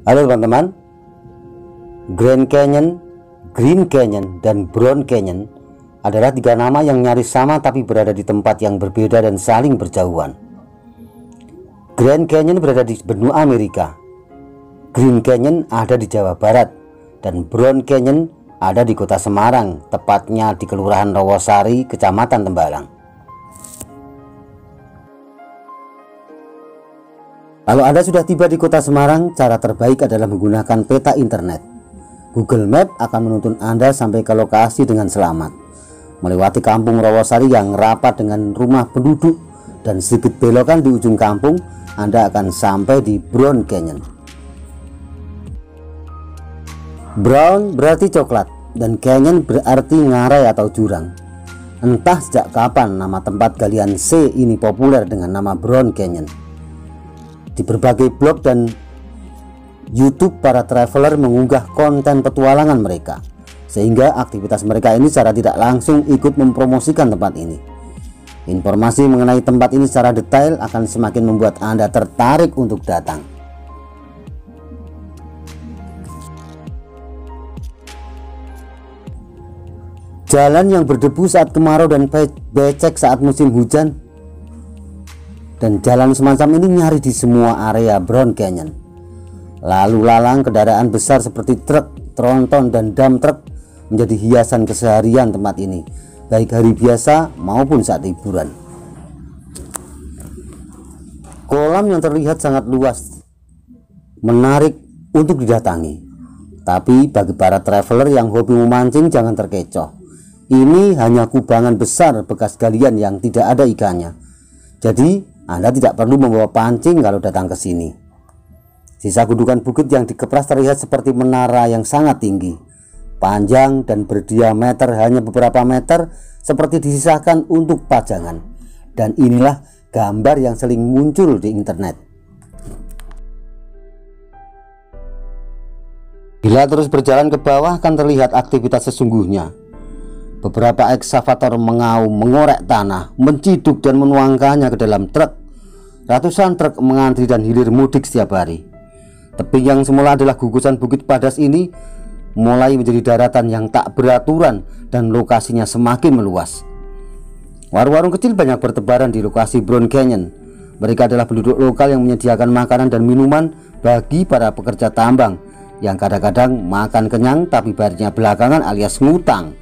Halo teman-teman, Grand Canyon, Green Canyon, dan Brown Canyon adalah tiga nama yang nyaris sama tapi berada di tempat yang berbeda dan saling berjauhan. Grand Canyon berada di benua Amerika, Green Canyon ada di Jawa Barat, dan Brown Canyon ada di kota Semarang, tepatnya di Kelurahan Rawasari, Kecamatan Tembalang. Kalau Anda sudah tiba di kota Semarang, cara terbaik adalah menggunakan peta internet. Google Map akan menuntun Anda sampai ke lokasi dengan selamat. Melewati kampung Rawasari yang rapat dengan rumah penduduk dan sedikit belokan di ujung kampung, Anda akan sampai di Brown Canyon. Brown berarti coklat dan Canyon berarti ngarai atau jurang. Entah sejak kapan nama tempat galian C ini populer dengan nama Brown Canyon. Di berbagai blog dan YouTube, para traveler mengunggah konten petualangan mereka, sehingga aktivitas mereka ini secara tidak langsung ikut mempromosikan tempat ini. Informasi mengenai tempat ini secara detail akan semakin membuat Anda tertarik untuk datang. Jalan yang berdebu saat kemarau dan becek saat musim hujan, dan jalan semacam ini nyari di semua area Brown Canyon. Lalu lalang kendaraan besar seperti truk, tronton, dan dump truck menjadi hiasan keseharian tempat ini, baik hari biasa maupun saat liburan. Kolam yang terlihat sangat luas, menarik untuk didatangi. Tapi bagi para traveler yang hobi memancing, jangan terkecoh. Ini hanya kubangan besar bekas galian yang tidak ada ikannya. Jadi Anda tidak perlu membawa pancing kalau datang ke sini. Sisa gundukan bukit yang dikepras terlihat seperti menara yang sangat tinggi, panjang dan berdiameter hanya beberapa meter, seperti disisakan untuk pajangan. Dan inilah gambar yang sering muncul di internet. Bila terus berjalan ke bawah akan terlihat aktivitas sesungguhnya. Beberapa ekskavator mengaum, mengorek tanah, menciduk dan menuangkannya ke dalam truk. Ratusan truk mengantri dan hilir mudik setiap hari. Tebing yang semula adalah gugusan bukit padas ini mulai menjadi daratan yang tak beraturan dan lokasinya semakin meluas. Warung-warung kecil banyak bertebaran di lokasi Brown Canyon. Mereka adalah penduduk lokal yang menyediakan makanan dan minuman bagi para pekerja tambang yang kadang-kadang makan kenyang tapi bayarnya belakangan alias ngutang.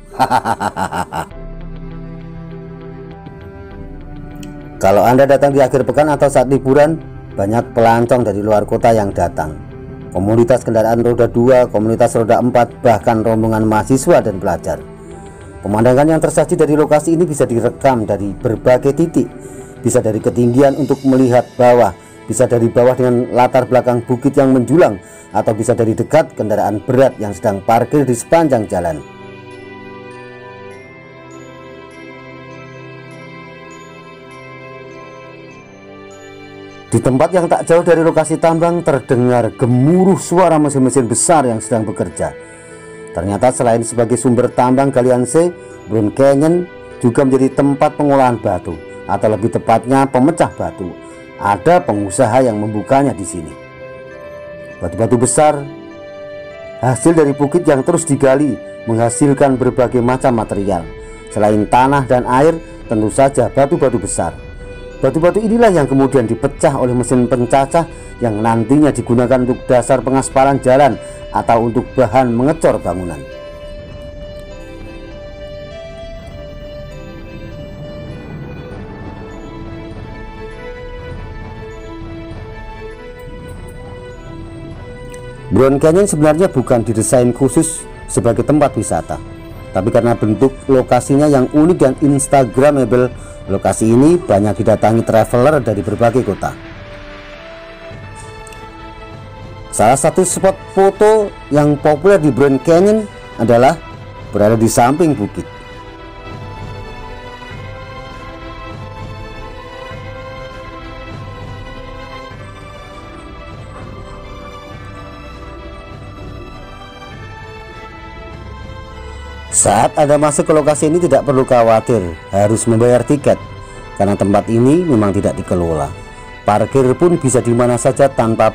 Kalau Anda datang di akhir pekan atau saat liburan, banyak pelancong dari luar kota yang datang. Komunitas kendaraan roda 2, komunitas roda 4, bahkan rombongan mahasiswa dan pelajar. Pemandangan yang tersaji dari lokasi ini bisa direkam dari berbagai titik. Bisa dari ketinggian untuk melihat bawah, bisa dari bawah dengan latar belakang bukit yang menjulang, atau bisa dari dekat kendaraan berat yang sedang parkir di sepanjang jalan. Di tempat yang tak jauh dari lokasi tambang terdengar gemuruh suara mesin-mesin besar yang sedang bekerja. Ternyata selain sebagai sumber tambang galian C, Brown Canyon juga menjadi tempat pengolahan batu, atau lebih tepatnya pemecah batu. Ada pengusaha yang membukanya di sini. Batu-batu besar hasil dari bukit yang terus digali menghasilkan berbagai macam material. Selain tanah dan air, tentu saja batu-batu besar. Batu-batu inilah yang kemudian dipecah oleh mesin pencacah yang nantinya digunakan untuk dasar pengaspalan jalan atau untuk bahan mengecor bangunan. Brown Canyon sebenarnya bukan didesain khusus sebagai tempat wisata, tapi karena bentuk lokasinya yang unik dan instagramable, lokasi ini banyak didatangi traveler dari berbagai kota. Salah satu spot foto yang populer di Brown Canyon adalah berada di samping bukit. Saat Anda masuk ke lokasi ini tidak perlu khawatir harus membayar tiket, karena tempat ini memang tidak dikelola. Parkir pun bisa di mana saja tanpa